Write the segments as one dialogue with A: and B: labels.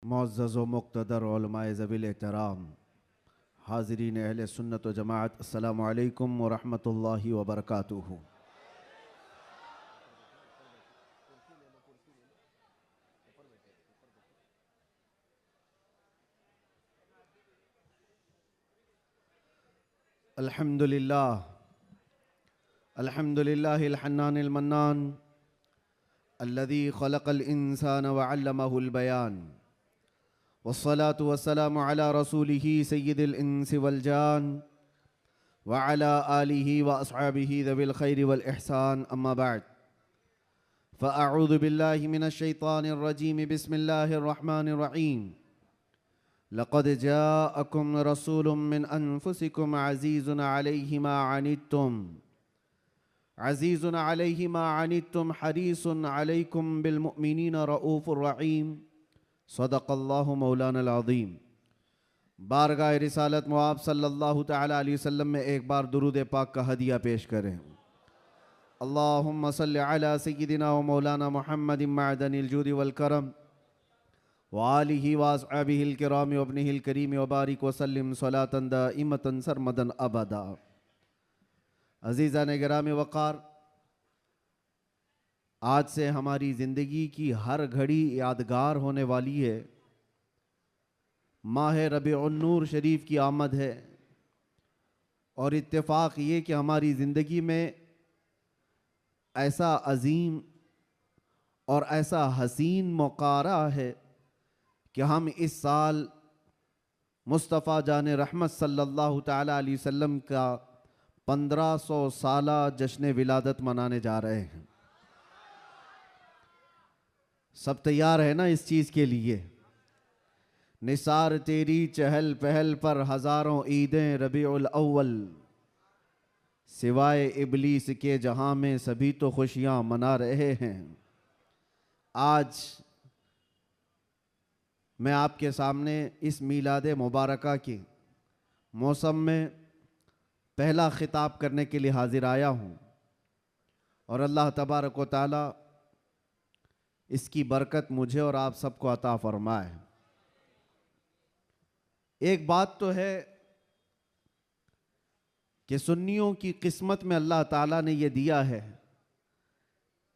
A: मुअज़्ज़ज़ व मुक़्तदर उलमाए ज़वील एहतराम, हाज़रीन अहले सुन्नत व जमाअत, अस्सलामु अलैकुम व रहमतुल्लाहि व बरकातुहू। अल्हम्दुलिल्लाह अल्हम्दुलिल्लाहिल हन्नानिल मन्नान अल्लज़ी ख़लक़ल इंसान व अल्लमहुल बयान वस्सलातु वस्सलामु अला रसूलिही सय्यिदिल इंसि वल जान व अला आलिही व अस्हाबिही ज़विल खैरि वल इहसान, अम्मा बअद। फ़अऊज़ु बिल्लाहि मिनश शैतानिर रजीम, बिस्मिल्लाहिर रहमानिर रहीम। लक़द जाअकुम रसूलुम मिन अनफुसिकुम अज़ीज़ुन अलैहि मा अनित्तुम हरीसुन अलैकुम बिल मुमिनीना रऊफ़ुर रहीम। सदक़ल्लाहु मौलानल अज़ीम। बारगाह रिसालत मुआब सल्लल्लाहु तआला अलैहि वसल्लम में एक बार दुरूद पाक का हदिया पेश करें। अल्लाहुम्मा सल्लि अला सय्यिदिना व मौलाना मुहम्मदिन मअदनिल जूदि वल करम व आलिहि व अस्हाबिहिल किराम व इब्निहिल करीम व बारिक व सल्लिम सलातन दाइमतन सरमदन अबदा। अज़ीज़ान गिराम वक़ार, आज से हमारी ज़िंदगी की हर घड़ी यादगार होने वाली है। माह रबीउन नूर शरीफ की आमद है और इत्तेफाक ये कि हमारी ज़िंदगी में ऐसा अजीम और ऐसा हसीन मौका आ रहा है कि हम इस साल मुस्तफ़ा जान रहमत सल्लल्लाहु तआला अलैहि वसल्लम का 1500 साला जश्न विलादत मनाने जा रहे हैं। सब तैयार है ना इस चीज़ के लिए? निसार तेरी चहल पहल पर हज़ारों ईदें रबीउल अव्वल, सिवाय इबलीस के जहां में सभी तो खुशियां मना रहे हैं। आज मैं आपके सामने इस मीलाद मुबारका के मौसम में पहला खिताब करने के लिए हाजिर आया हूँ और अल्लाह तबारक व तआला इसकी बरकत मुझे और आप सबको अता फरमाए। एक बात तो है कि सुन्नियों की किस्मत में अल्लाह ताला ने यह दिया है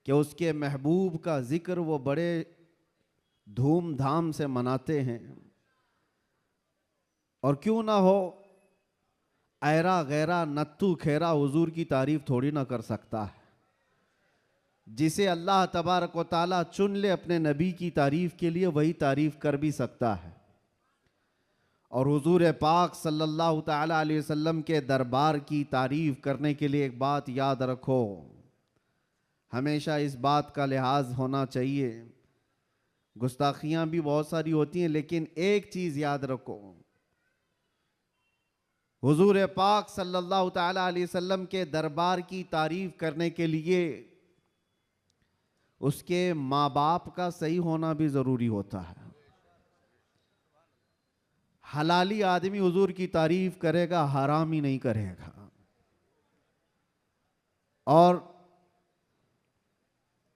A: कि उसके महबूब का जिक्र वो बड़े धूमधाम से मनाते हैं। और क्यों ना हो, ऐरा गैरा नत्थु खेरा हुजूर की तारीफ थोड़ी ना कर सकता है। जिसे अल्लाह तबारक व ताला चुन ले अपने नबी की तारीफ के लिए, वही तारीफ कर भी सकता है। और हुजूर पाक सल्लल्लाहु तआला अलैहि वसल्लम के दरबार की तारीफ करने के लिए एक बात याद रखो, हमेशा इस बात का लिहाज होना चाहिए। गुस्ताखियां भी बहुत सारी होती हैं, लेकिन एक चीज याद रखो, हुजूर पाक सल्लल्लाहु तआला अलैहि वसल्लम के दरबार की तारीफ करने के लिए उसके माँ बाप का सही होना भी जरूरी होता है। हलाली आदमी हुजूर की तारीफ करेगा, हरामी नहीं करेगा। और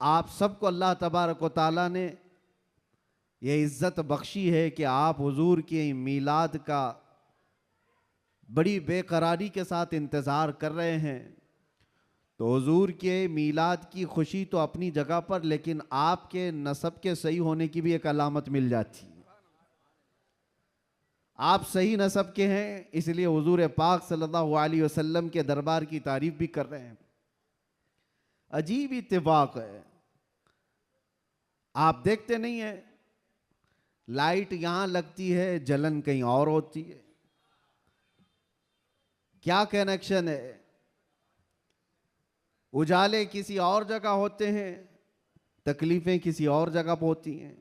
A: आप सबको अल्लाह तबारक व तआला ने ये इज्जत बख्शी है कि आप हुजूर के मीलाद का बड़ी बेकरारी के साथ इंतज़ार कर रहे हैं। तो हुजूर के मीलाद की खुशी तो अपनी जगह पर, लेकिन आपके नसब के सही होने की भी एक अलामत मिल जाती है। आप सही नसब के हैं, इसलिए हुजूर पाक सल्लल्लाहु अलैहि वसल्लम के दरबार की तारीफ भी कर रहे हैं। अजीब इत्तेफाक है, आप देखते नहीं है, लाइट यहां लगती है, जलन कहीं और होती है। क्या कनेक्शन है? उजाले किसी और जगह होते हैं, तकलीफें किसी और जगह पर होती हैं।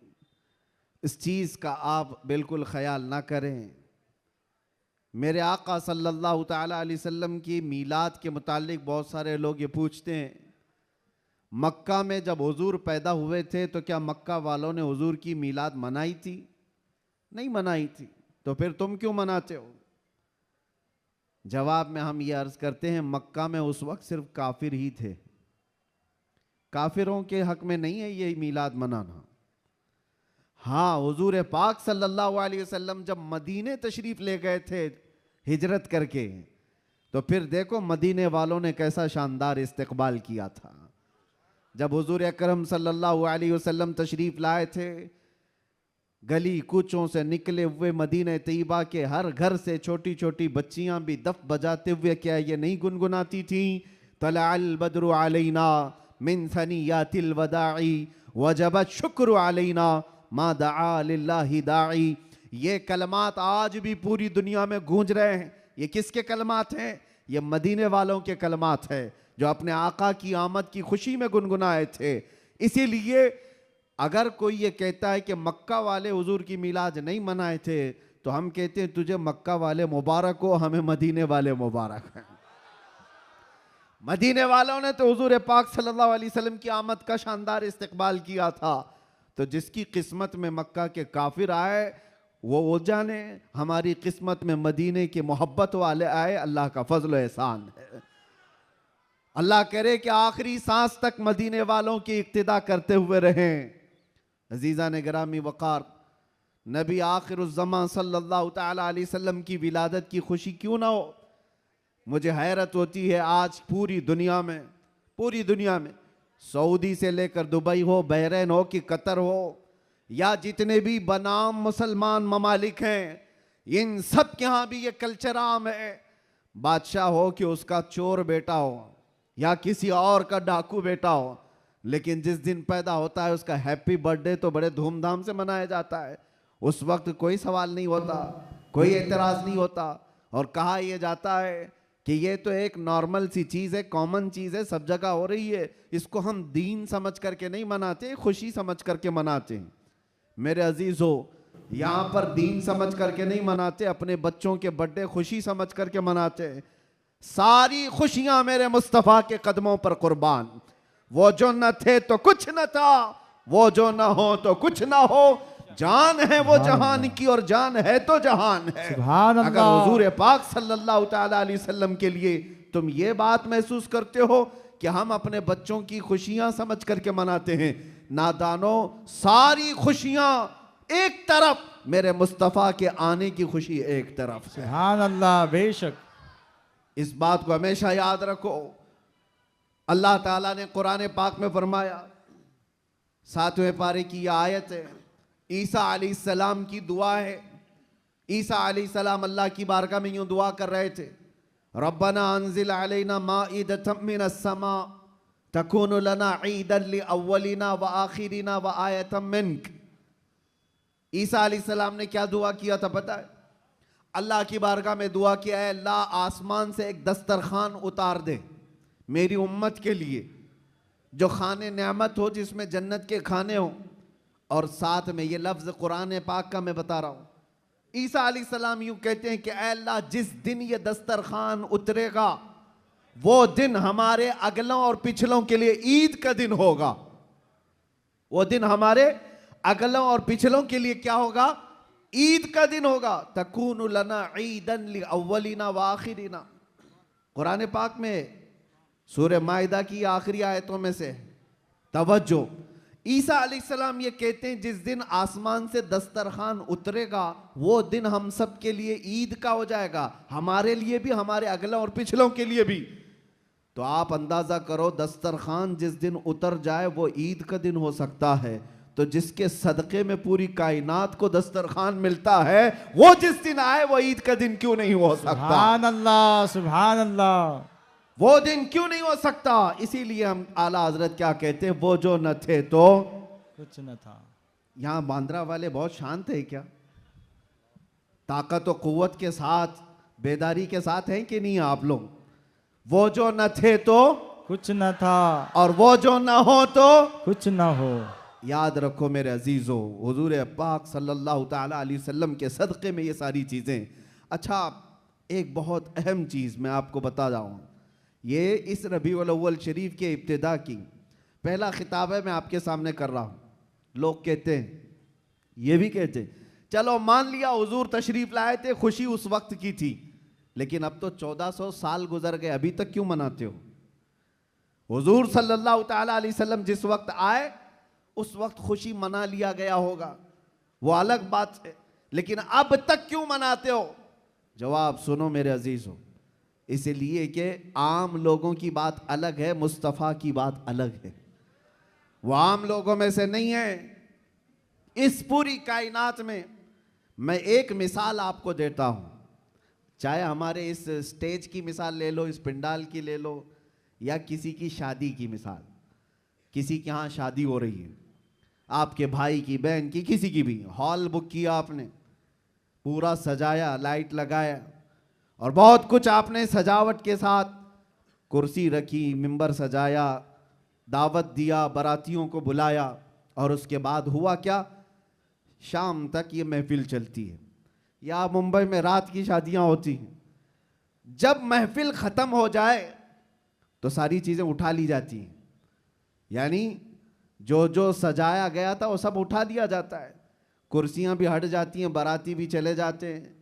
A: इस चीज़ का आप बिल्कुल ख्याल ना करें। मेरे आका सल्लल्लाहु तआला अलैहि वसल्लम की मीलाद के मुतालिक बहुत सारे लोग ये पूछते हैं, मक्का में जब हुजूर पैदा हुए थे तो क्या मक्का वालों ने हुजूर की मीलाद मनाई थी? नहीं मनाई थी, तो फिर तुम क्यों मनाते हो? जवाब में हम ये अर्ज करते हैं, मक्का में उस वक्त सिर्फ काफिर ही थे। काफिरों के हक में नहीं है ये मीलाद मनाना। हाँ, हुजूर पाक सल्लल्लाहु अलैहि वसल्लम जब मदीने तशरीफ ले गए थे हिजरत करके, तो फिर देखो मदीने वालों ने कैसा शानदार इस्तकबाल किया था। जब हुजूर अकरम सल्लल्लाहु अलैहि वसल्लम तशरीफ लाए थे, गली कूचों से निकले हुए मदीने तैयबा के हर घर से छोटी छोटी बच्चियां भी दफ बजाते हुए क्या ये नहीं गुनगुनाती थी, तलअल बद्रु अलैना मिन सनियातिल वदाई वजबत शुक्र अलैना मा दआ लिल्लाहि दाई। ये कलमात आज भी पूरी दुनिया में गूंज रहे हैं। ये किसके कलमात हैं? ये मदीने वालों के कलमात हैं, जो अपने आका की आमद की खुशी में गुनगुनाए थे। इसीलिए अगर कोई ये कहता है कि मक्का वाले हुजूर की मिलाद नहीं मनाए थे, तो हम कहते हैं तुझे मक्का वाले मुबारक हो, हमें मदीने वाले मुबारक हैं। मदीने वालों ने तो हुजूर पाक सल्लल्लाहु अलैहि वसल्लम की आमद का शानदार इस्तकबाल किया था। तो जिसकी किस्मत में मक्का के काफिर आए वो जाने, हमारी किस्मत में मदीने के मोहब्बत वाले आए, अल्लाह का फजल एहसान है। अल्लाह करे कि आखिरी सांस तक मदीने वालों की इक्तिदा करते हुए रहें। अजीज़ा ने गिरामी वक़ार, नबी आखिरुज़्ज़मान सल्लल्लाहु तआला अलैहि वसल्लम की विलादत की खुशी क्यों ना हो। मुझे हैरत होती है, आज पूरी दुनिया में सऊदी से लेकर दुबई हो, बहरीन हो कि कतर हो, या जितने भी बनाम मुसलमान ममालिक हैं, इन सब के यहाँ भी ये कल्चर आम है। बादशाह हो कि उसका चोर बेटा हो या किसी और का डाकू बेटा हो, लेकिन जिस दिन पैदा होता है उसका हैप्पी बर्थडे तो बड़े धूमधाम से मनाया जाता है। उस वक्त कोई सवाल नहीं होता, कोई एतराज़ नहीं होता, और कहा यह जाता है कि ये तो एक नॉर्मल सी चीज़ है, कॉमन चीज़ है, सब जगह हो रही है, इसको हम दीन समझ करके नहीं मनाते, खुशी समझ करके मनाते हैं। मेरे अजीज़ों, यहाँ पर दीन समझ करके नहीं मनाते, अपने बच्चों के बर्थडे खुशी समझ करके मनाते हैं। सारी खुशियाँ मेरे मुस्तफ़ा के कदमों पर कुर्बान। वो जो न थे तो कुछ न था, वो जो न हो तो कुछ न हो, जान है वो जहान की और जान है तो जहान है। अगर हुजूर पाक सल्लल्लाहु तआला अलैहि वसल्लम के लिए तुम ये बात महसूस करते हो कि हम अपने बच्चों की खुशियां समझ करके मनाते हैं, नादानो, सारी खुशियां एक तरफ, मेरे मुस्तफ़ा के आने की खुशी एक तरफ।
B: सुभान अल्लाह, बेशक।
A: इस बात को हमेशा याद रखो। अल्लाह ताला ने कुरान पाक में फरमाया, 7वें पारे की यह आयत है, ईसा अलैहिस्सलाम की दुआ है। ईसा अलैहिस्सलाम अल्लाह की बारगाह में यूं दुआ कर रहे थे, रब्बना अंजिल अलैना माइदतम मिनस समा तकूनु लना ईदन लिअव्वलिना व आखिरिना व आयतम मिनक। ईसा अलैहिस्सलाम ने क्या दुआ किया था पता है? अल्लाह की बारगाह में दुआ किया है, अल्लाह आसमान से एक दस्तरखान उतार दे मेरी उम्मत के लिए, जो खाने नेमत हो, जिसमें जन्नत के खाने हो, और साथ में ये लफ्ज़ कुरान पाक का मैं बता रहा हूँ। ईसा अलैहिस्सलाम यूँ कहते हैं कि ऐ अल्लाह, जिस दिन ये दस्तरखान उतरेगा वो दिन हमारे अगलों और पिछलों के लिए ईद का दिन होगा। वो दिन हमारे अगलों और पिछलों के लिए क्या होगा? ईद का दिन होगा। तकूनु लना ईदन लिअव्वलिना व आखिरिना। कुरान पाक में सूरह माइदा की आखिरी आयतों में से तवज्जो, ईसा अलैहिस्सलाम ये कहते हैं जिस दिन आसमान से दस्तरखान उतरेगा वो दिन हम सब के लिए ईद का हो जाएगा, हमारे लिए भी, हमारे अगलों और पिछलों के लिए भी। तो आप अंदाजा करो, दस्तरखान जिस दिन उतर जाए वो ईद का दिन हो सकता है, तो जिसके सदक़े में पूरी कायनात को दस्तरखान मिलता है, वो जिस दिन आए वो ईद का दिन क्यों नहीं हो सकता?
B: सुभान अल्लाह, सुभान अल्लाह।
A: वो दिन क्यों नहीं हो सकता? इसीलिए हम आला हजरत क्या कहते हैं, वो जो न थे तो
B: कुछ न था।
A: यहाँ बांद्रा वाले बहुत शांत है क्या? ताकत और कुव्वत के साथ, बेदारी के साथ हैं कि नहीं आप लोग? वो जो न थे तो
B: कुछ न था,
A: और वो जो न हो तो
B: कुछ न हो।
A: याद रखो मेरे अजीजों, हुजूर पाक सल्लल्लाहु ताला अलैहि वसल्लम के सदक़े में ये सारी चीज़ें। अच्छा, एक बहुत अहम चीज़ मैं आपको बता जाऊँ, ये इस रबीउल अव्वल शरीफ के इब्तिदा की पहला खिताब है, मैं आपके सामने कर रहा हूँ। लोग कहते हैं, ये भी कहते हैं, चलो मान लिया हुजूर तशरीफ लाए थे, खुशी उस वक्त की थी, लेकिन अब तो 1400 साल गुजर गए, अभी तक क्यों मनाते हो? हुजूर सल्लल्लाहु ताला अलैहि वसल्लम जिस वक्त आए उस वक्त खुशी मना लिया गया होगा, वो अलग बात है, लेकिन अब तक क्यों मनाते हो? जवाब सुनो मेरे अजीजों, इसलिए कि आम लोगों की बात अलग है, मुस्तफ़ा की बात अलग है। वो आम लोगों में से नहीं है। इस पूरी कायनात में मैं एक मिसाल आपको देता हूं, चाहे हमारे इस स्टेज की मिसाल ले लो, इस पंडाल की ले लो, या किसी की शादी की मिसाल। किसी के यहाँ शादी हो रही है, आपके भाई की, बहन की, किसी की भी, हॉल बुक किया आपने, पूरा सजाया, लाइट लगाया और बहुत कुछ आपने सजावट के साथ, कुर्सी रखी, मिंबर सजाया, दावत दिया, बारातियों को बुलाया, और उसके बाद हुआ क्या? शाम तक ये महफिल चलती है। या मुंबई में रात की शादियां होती हैं। जब महफिल खत्म हो जाए तो सारी चीजें उठा ली जाती हैं, यानी जो जो सजाया गया था वो सब उठा दिया जाता है। कुर्सियां भी हट जाती हैं, बाराती भी चले जाते हैं,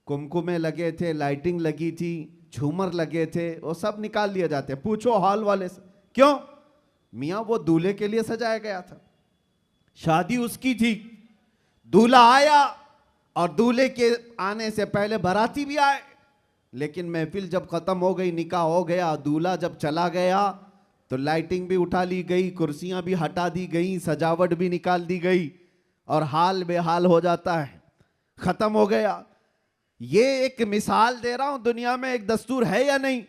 A: कुमकुमे लगे थे, लाइटिंग लगी थी, झूमर लगे थे, वो सब निकाल लिए जाते हैं। पूछो हॉल वाले से, क्यों? मियाँ वो दूल्हे के लिए सजाया गया था, शादी उसकी थी, दूल्हा आया और दूल्हे के आने से पहले बाराती भी आए, लेकिन महफिल जब खत्म हो गई, निकाह हो गया, दूल्हा जब चला गया तो लाइटिंग भी उठा ली गई, कुर्सियां भी हटा दी गई, सजावट भी निकाल दी गई, और हाल बेहाल हो जाता है, खत्म हो गया। ये एक मिसाल दे रहा हूं, दुनिया में एक दस्तूर है या नहीं,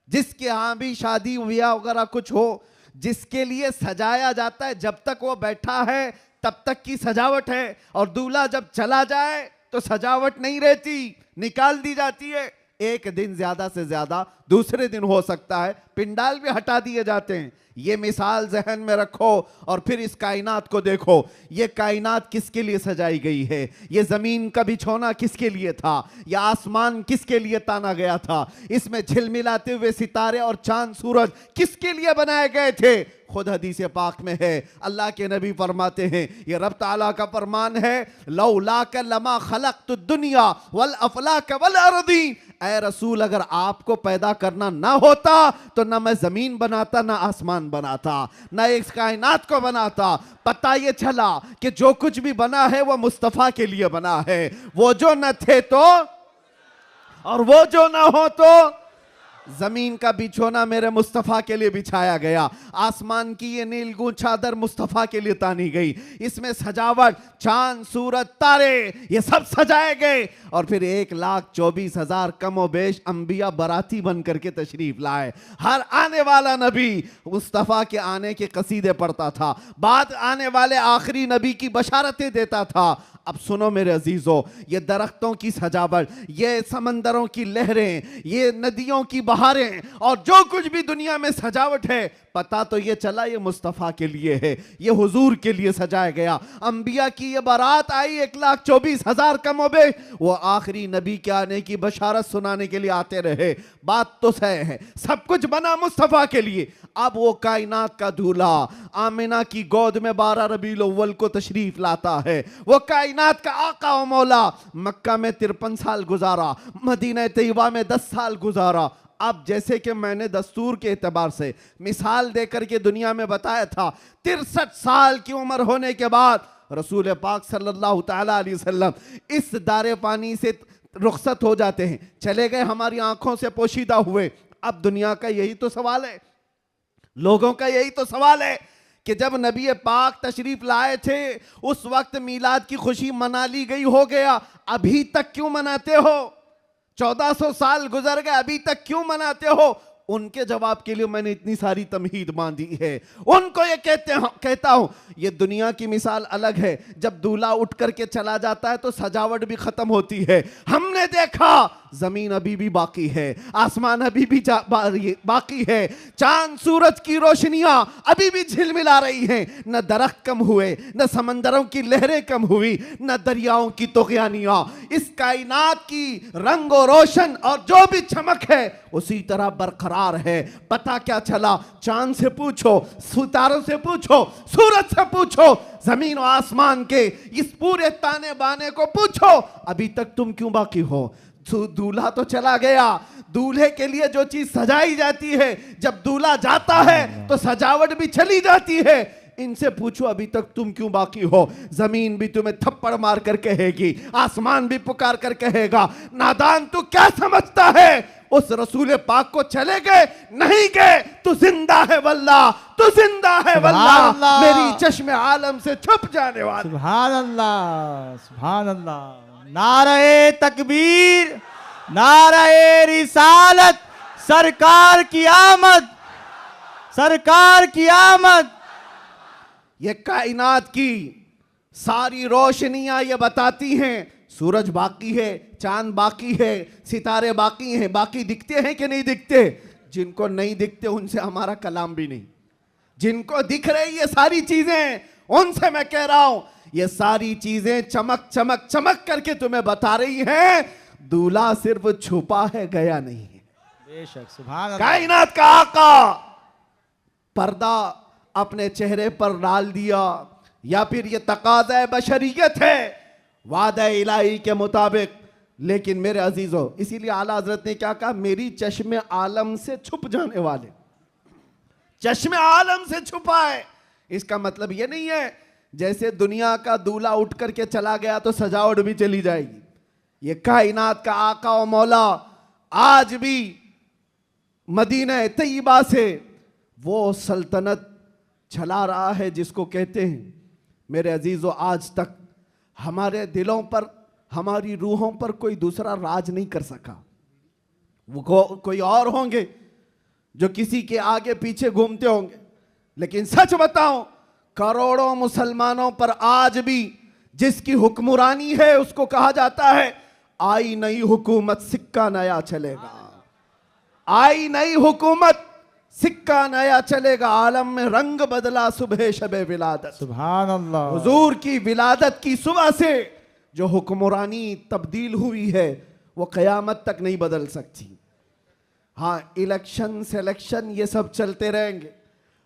A: जिसके यहां भी शादी ब्याह वगैरह कुछ हो, जिसके लिए सजाया जाता है, जब तक वो बैठा है तब तक की सजावट है, और दूल्हा जब चला जाए तो सजावट नहीं रहती, निकाल दी जाती है। एक दिन ज्यादा से ज्यादा दूसरे दिन हो सकता है, पिंडाल भी हटा दिए जाते हैं। ये मिसाल जहन में रखो और फिर इस कायनात को देखो। ये कायनात किसके लिए सजाई गई है? ये जमीन का बिछोना किसके लिए था? यह आसमान किसके लिए ताना गया था? इसमें झिलमिलाते हुए सितारे और चांद सूरज किसके लिए बनाए गए थे? खुद हदीस पाक में है, अल्लाह के नबी फरमाते हैं, ये रब ताला का फरमान है, लौलाक लमा खलक़तु दुनिया वल अफलाक वल अर्दी। ऐ रसूल, अगर आपको पैदा करना ना होता तो ना मैं जमीन बनाता, ना आसमान बनाता, ना इस कायनात को बनाता। पता ये चला कि जो कुछ भी बना है वो मुस्तफ़ा के लिए बना है। वो जो न थे तो, और वो जो ना हो तो, जमीन का बिछोना मेरे मुस्तफ़ा के लिए बिछाया गया, आसमान की ये नीलगूं चादर मुस्तफ़ा के लिए तानी गई, इसमें सजावट, चांद सूरज तारे ये सब सजाए गए, और फिर 1,24,000 कम बेश अंबिया बराती बन करके तशरीफ लाए। हर आने वाला नबी मुस्तफ़ा के आने के कसीदे पढ़ता था, बाद आने वाले आखिरी नबी की बशारतें देता था। अब सुनो मेरे अजीजों, ये दरख्तों की सजावट, ये समंदरों की लहरें, ये नदियों की बहारें, और जो कुछ भी दुनिया में सजावट है, पता तो ये चला ये मुस्तफ़ा के लिए है, ये हुजूर के लिए सजाया गया। अंबिया की ये बारात आई 1,24,000 कमोबे, वो आखिरी नबी के आने की बशारत सुनाने के लिए आते रहे। बात तो सही है, सब कुछ बना मुस्तफ़ा के लिए। अब वो कायनात का दूल्हा आमिना की गोद में 12 रबीउल अव्वल को तशरीफ लाता है। वो कायनात का आका व मौला मक्का में 53 साल गुजारा, मदीना तैयबा में 10 साल गुजारा। अब जैसे कि मैंने दस्तूर के एतबार से मिसाल देकर के दुनिया में बताया था, 63 साल की उम्र होने के बाद रसूल पाक सल्लल्लाहु तआला अलैहि वसल्लम इस दारे पानी से रुखसत हो जाते हैं, चले गए, हमारी आंखों से पोशीदा हुए। अब दुनिया का यही तो सवाल है, लोगों का यही तो सवाल है कि जब नबी पाक तशरीफ लाए थे उस वक्त मीलाद की खुशी मना ली गई, हो गया, अभी तक क्यों मनाते हो? 1400 साल गुजर गए, अभी तक क्यों मनाते हो? उनके जवाब के लिए मैंने इतनी सारी तमहीद बांधी है। उनको ये कहता हूं, ये दुनिया की मिसाल अलग है। जब दूल्हा उठ करके चला जाता है तो सजावट भी खत्म होती है। हमने देखा जमीन अभी भी बाकी है, आसमान अभी भी बाकी है, चांद सूरज की रोशनियां अभी भी झिलमिला रही हैं। न दरख्त कम हुए, न समंदरों की लहरें कम हुई, न दरियाओं की तुग़यानियां। इस कायनात की रंग और रोशन और जो भी चमक है उसी तरह बरकरार है। पता क्या चला? चांद से पूछो, सितारों से पूछो, सूरज से पूछो, जमीन और आसमान के इस पूरे ताने बाने को पूछो, अभी तक तुम क्यों बाकी हो? दूल्हा तो चला गया, दूल्हे के लिए जो चीज सजाई जाती है, जब दूल्हा जाता है तो सजावट भी चली जाती है। इनसे पूछो अभी तक तुम क्यों बाकी हो। जमीन भी तुम्हें थप्पड़ मार कर कहेगी, आसमान भी पुकार कर कहेगा, नादान तू क्या समझता है। उस रसूल पाक को चले गए नहीं गए, तू जिंदा है वल्लाह, तू जिंदा है वल्लाह, मेरी चश्मे आलम से छुप जाने वाला।
B: सुभान अल्लाह, सुभान अल्लाह। नारे तकबीर, नारे रिसालत, सरकार की आमद, सरकार की आमद।
A: ये कायनात की सारी रोशनियां ये बताती हैं सूरज बाकी है, चांद बाकी है, सितारे बाकी हैं। बाकी दिखते हैं कि नहीं दिखते? जिनको नहीं दिखते उनसे हमारा कलाम भी नहीं। जिनको दिख रही ये सारी चीजें, उनसे मैं कह रहा हूं ये सारी चीजें चमक चमक चमक करके तुम्हें बता रही हैं दूल्हा सिर्फ छुपा है, गया नहीं है।
B: बेशक, सुभान अल्लाह।
A: कायनात का आका पर्दा अपने चेहरे पर डाल दिया, या फिर ये तकाज़ा बशरियत है वादा इलाही के मुताबिक। लेकिन मेरे अजीजों, इसीलिए आला हजरत ने क्या कहा, मेरी चश्मे आलम से छुप जाने वाले, चश्मे आलम से छुपा है। इसका मतलब ये नहीं है जैसे दुनिया का दूल्हा उठ करके चला गया तो सजावट भी चली जाएगी। ये कायनात का आका और मौला आज भी मदीना तैयबा से वो सल्तनत चला रहा है जिसको कहते हैं मेरे अजीजों, आज तक हमारे दिलों पर, हमारी रूहों पर कोई दूसरा राज नहीं कर सका। वो कोई और होंगे जो किसी के आगे पीछे घूमते होंगे, लेकिन सच बताऊं करोड़ों मुसलमानों पर आज भी जिसकी हुक्मरानी है उसको कहा जाता है आई नई हुकूमत सिक्का नया चलेगा, आई नई हुकूमत सिक्का नया चलेगा। आलम में रंग बदला सुबह शबे विलादत,
B: सुभान अल्लाह।
A: हुजूर की विलादत की सुबह से जो हुक्मरानी तब्दील हुई है वो क़यामत तक नहीं बदल सकती। हाँ, इलेक्शन सिलेक्शन ये सब चलते रहेंगे,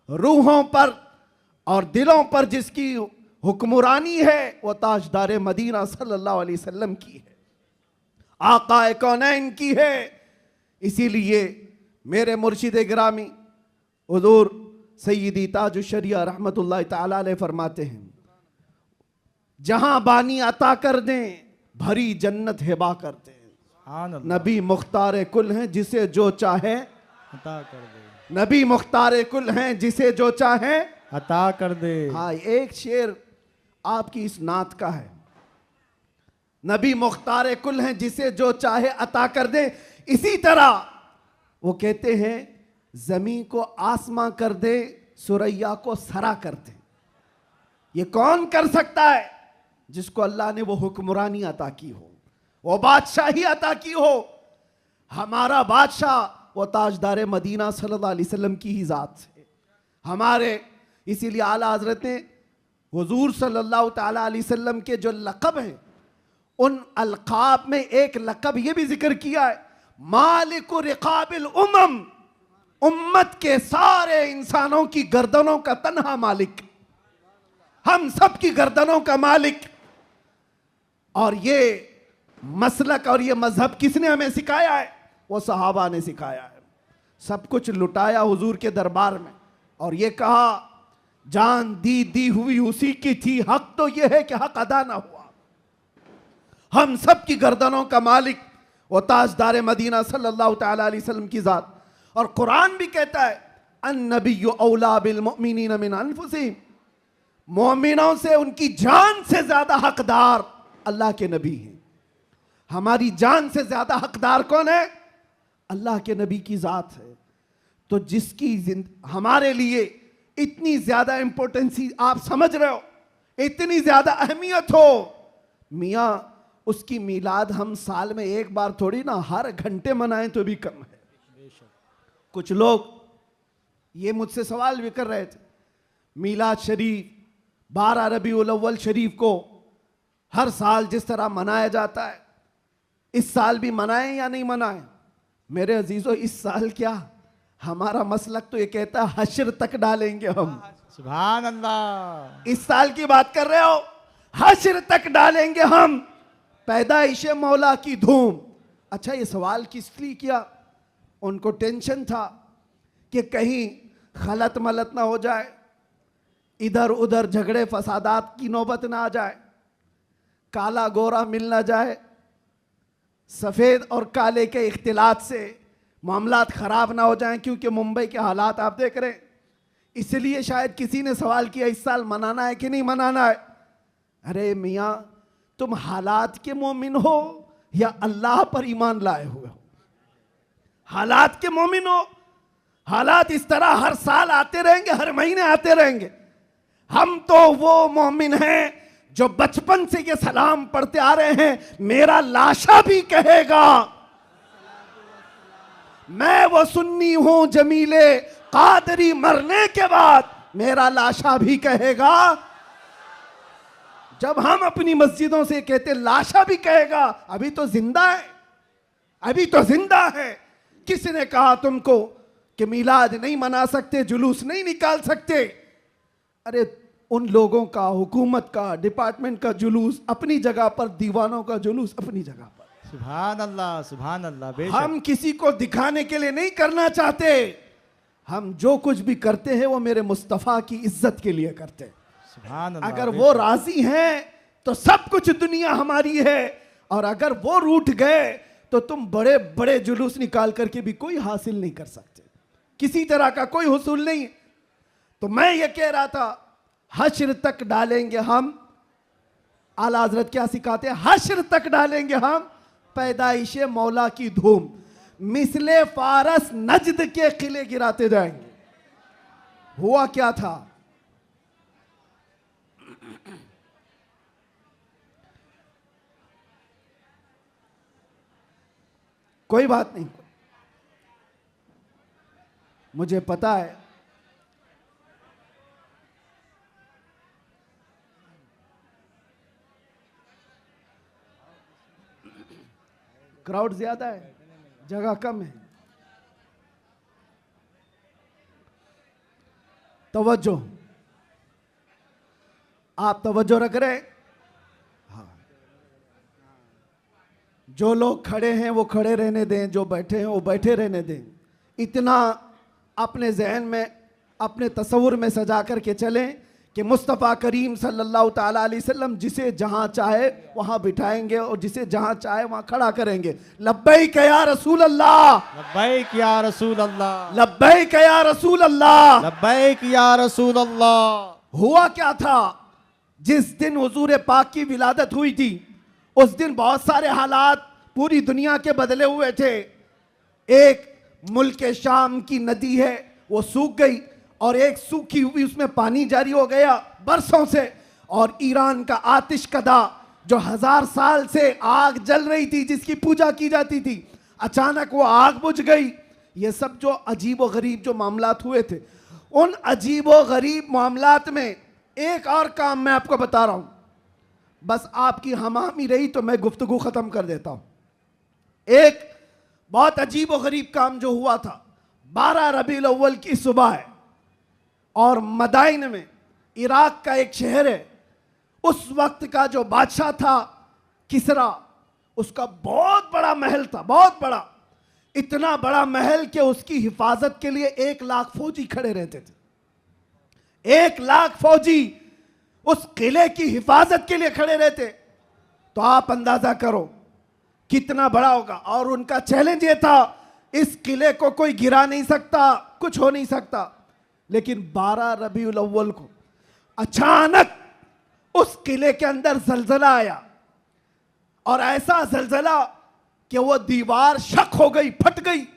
A: रूहों पर और दिलों पर जिसकी हुक्मरानी है वो ताजदार मदीना सल्लल्लाहु अलैहि वसल्लम की है, आकाए कौनैन की है। इसीलिए मेरे मुर्शिद गिरामी हुजूर सय्यदी ताजुश शरिया रहमतुल्लाह तआला अलैह फरमाते हैं, जहां बानी अता कर दें भरी जन्नत हिबा कर दें।
B: सुभान अल्लाह।
A: नबी मुख्तार कुल हैं जिसे जो चाहे
B: अता कर दे,
A: नबी मुख्तार कुल हैं जिसे जो चाहे
B: अता कर दे।
A: हाँ, एक शेर आपकी इस नात का है, नबी मुख्तार कुल हैं जिसे जो चाहे अता कर दे। इसी तरह वो कहते हैं जमीन को आसमां कर दे, सुरैया को सरा कर दे। ये कौन कर सकता है? जिसको अल्लाह ने वो हुक्मरानी अता की हो, वो बादशाही अता की हो। हमारा बादशाह वो ताजदार मदीना सल्लल्लाहु अलैहि वसल्लम की ही जात है हमारे। इसीलिए आला हजरत ने हुजूर सल्लल्लाहु ताला अलैहि वसल्लम के जो लक़ब हैं उन अलक़ाब में एक लक़ब ये भी जिक्र किया है, मालिकु रिक़ाबिल उमम, उम्मत के सारे इंसानों की गर्दनों का तन्हा मालिक, हम सब की गर्दनों का मालिक। और ये मसलक और ये मजहब किसने हमें सिखाया है? वो सहाबा ने सिखाया है। सब कुछ लुटाया हुजूर के दरबार में और ये कहा जान दी हुई उसी की थी, हक तो ये है कि हक अदा ना हुआ। हम सब की गर्दनों का मालिक वो ताजदार मदीना सल्लल्लाहु ताला अलैहि वसल्लम की जात। और कुरान भी कहता है अन्नबिय्यु औला बिल मुमिनीन मिन अनफुसिहिम, मोमिनों से उनकी जान से ज्यादा हकदार अल्लाह के नबी हैं। हमारी जान से ज्यादा हकदार कौन है? अल्लाह के नबी की जात है। तो जिसकी हमारे लिए इतनी ज्यादा इंपॉर्टेंसी आप समझ रहे हो, इतनी ज्यादा अहमियत हो, मियाँ उसकी मीलाद हम साल में एक बार थोड़ी ना हर घंटे मनाएं तो भी कम है। कुछ लोग ये मुझसे सवाल भी कर रहे थे, मीलाद शरीफ 12 रबीउल अव्वल शरीफ को हर साल जिस तरह मनाया जाता है इस साल भी मनाएं या नहीं मनाएं? मेरे अजीजों, इस साल क्या, हमारा मसलक तो ये कहता है हश्र तक डालेंगे हम।
B: सुभान अल्लाह।
A: इस साल की बात कर रहे हो, हश्र तक डालेंगे हम, पैदाइश मौला की धूम। अच्छा, ये सवाल किस लिए किया? उनको टेंशन था कि कहीं खलत मलत ना हो जाए, इधर उधर झगड़े फसादात की नौबत ना आ जाए, काला गोरा मिल ना जाए, सफेद और काले के इख्तिलात से मामलात खराब ना हो जाएं, क्योंकि मुंबई के हालात आप देख रहे हैं। इसलिए शायद किसी ने सवाल किया इस साल मनाना है कि नहीं मनाना है। अरे मियाँ, तुम हालात के मोमिन हो या अल्लाह पर ईमान लाए हुए हो? हालात के मोमिन हो। हालात इस तरह हर साल आते रहेंगे, हर महीने आते रहेंगे। हम तो वो मोमिन हैं जो बचपन से ये सलाम पढ़ते आ रहे हैं, मेरा लाशा भी कहेगा मैं वो सुन्नी हूं जमीले कादरी, मरने के बाद मेरा लाशा भी कहेगा। जब हम अपनी मस्जिदों से कहते लाशा भी कहेगा, अभी तो जिंदा है, अभी तो जिंदा है। किसने कहा तुमको कि मिलाद नहीं मना सकते, जुलूस नहीं निकाल सकते? अरे उन लोगों का, हुकूमत का, डिपार्टमेंट का जुलूस अपनी जगह पर, दीवानों का जुलूस अपनी जगह पर।
B: सुभान अल्लाह, सुभान अल्लाह।
A: हम किसी को दिखाने के लिए नहीं करना चाहते। हम जो कुछ भी करते हैं वो मेरे मुस्तफ़ा की इज्जत के लिए करते हैं।
B: सुभान अल्लाह।
A: अगर वो राजी हैं तो सब कुछ दुनिया हमारी है, और अगर वो रूठ गए तो तुम बड़े बड़े जुलूस निकाल करके भी कोई हासिल नहीं कर सकते, किसी तरह का कोई हुसूल नहीं। तो मैं ये कह रहा था, हश्र तक डालेंगे हम, आला हजरत क्या सिखाते हैं, हश्र तक डालेंगे हम पैदाइशे मौला की धूम, मिसले फारस नजद के किले गिराते जाएंगे। हुआ क्या था, कोई बात नहीं, मुझे पता है क्राउड ज्यादा है, जगह कम है। तवज्जो, आप तवज्जो रख रहे हैं? हाँ, जो लोग खड़े हैं वो खड़े रहने दें, जो बैठे हैं वो बैठे रहने दें। इतना अपने जहन में, अपने तसव्वुर में सजा करके चलें कि मुस्तफ़ा करीम सल्लल्लाहु ताला अलैहि वसल्लम जिसे जहां चाहे वहां बिठाएंगे और जिसे जहां चाहे वहां खड़ा करेंगे। लब्बैक या रसूल अल्लाह,
B: लब्बैक या रसूल अल्लाह,
A: लब्बैक या रसूल अल्लाह,
B: लब्बैक या रसूल अल्लाह।
A: हुआ क्या था, जिस दिन हुजूर पाक की विलादत हुई थी उस दिन बहुत सारे हालात पूरी दुनिया के बदले हुए थे। एक मुल्क शाम की नदी है वो सूख गई, और एक सूखी हुई उसमें पानी जारी हो गया बरसों से। और ईरान का आतिशकदा जो 1000 साल से आग जल रही थी, जिसकी पूजा की जाती थी, अचानक वो आग बुझ गई। ये सब जो अजीब व गरीब जो मामलात हुए थे, उन अजीब व गरीब मामलात में एक और काम मैं आपको बता रहा हूं, बस आपकी हमामी रही तो मैं गुफ्तगू खत्म कर देता हूं। एक बहुत अजीब व गरीब काम जो हुआ था, 12 रबीउल अव्वल की सुबह है, और मदाइन में, इराक का एक शहर है, उस वक्त का जो बादशाह था किसरा, उसका बहुत बड़ा महल था, बहुत बड़ा, इतना बड़ा महल कि उसकी हिफाजत के लिए 1 लाख फौजी खड़े रहते थे। 1 लाख फौजी उस किले की हिफाजत के लिए खड़े रहते। तो आप अंदाजा करो कितना बड़ा होगा। और उनका चैलेंज ये था, इस किले को कोई गिरा नहीं सकता, कुछ हो नहीं सकता। लेकिन 12 रबीउल अव्वल को अचानक उस किले के अंदर जलजला आया, और ऐसा जलजला कि वो दीवार शक हो गई, फट गई।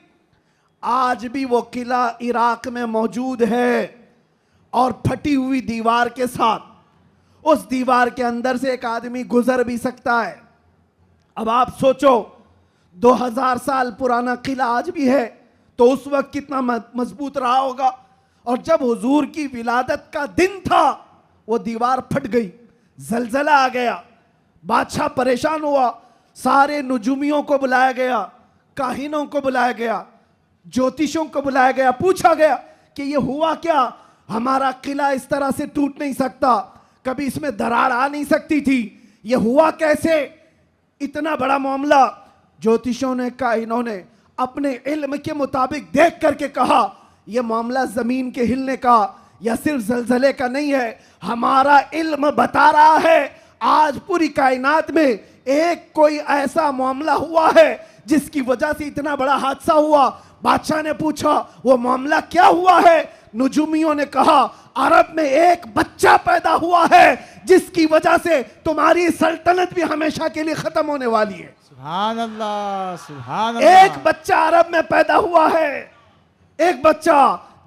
A: आज भी वो किला इराक में मौजूद है, और फटी हुई दीवार के साथ उस दीवार के अंदर से एक आदमी गुजर भी सकता है। अब आप सोचो, 2000 साल पुराना किला आज भी है, तो उस वक्त कितना मजबूत रहा होगा। और जब हुजूर की विलादत का दिन था, वो दीवार फट गई, जलजला आ गया, बादशाह परेशान हुआ, सारे नुजुमियों को बुलाया गया, काहिनों को बुलाया गया, ज्योतिषों को बुलाया गया, पूछा गया कि ये हुआ क्या, हमारा किला इस तरह से टूट नहीं सकता, कभी इसमें दरार आ नहीं सकती थी, ये हुआ कैसे, इतना बड़ा मामला। ज्योतिषों ने, काहिनों ने अपने इल्म के मुताबिक देख करके कहा, यह मामला जमीन के हिलने का यह सिर्फ जलजले का नहीं है, हमारा इल्म बता रहा है आज पूरी कायनात में एक कोई ऐसा मामला हुआ है जिसकी वजह से इतना बड़ा हादसा हुआ। बादशाह ने पूछा वो मामला क्या हुआ है? नुजुमियों ने कहा अरब में एक बच्चा पैदा हुआ है जिसकी वजह से तुम्हारी सल्तनत भी हमेशा के लिए खत्म होने वाली है।
B: सुभान अल्लाह, सुभान अल्लाह।
A: एक बच्चा अरब में पैदा हुआ है, एक बच्चा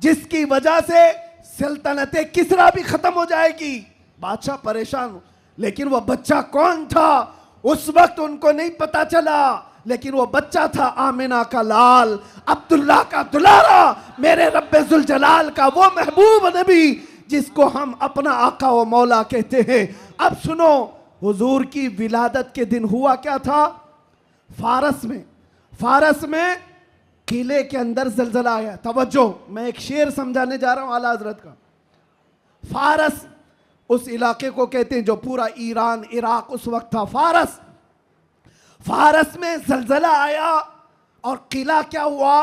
A: जिसकी वजह से सल्तनत किसरा भी खत्म हो जाएगी। बादशाह परेशान, लेकिन वो बच्चा कौन था उस वक्त उनको नहीं पता चला, लेकिन वो बच्चा था आमिना का लाल, अब्दुल्ला का दुलारा, मेरे रब्बे जुल जलाल का वो महबूब नबी जिसको हम अपना आका व मौला कहते हैं। अब सुनो, हुजूर की विलादत के दिन हुआ क्या था? फारस में किले के अंदर जलजला आया। तवज्जो, मैं एक शेर समझाने जा रहा हूं आला हजरत का। फारस उस इलाके को कहते हैं जो पूरा ईरान इराक उस वक्त था। फारस में जलजला आया और किला क्या हुआ?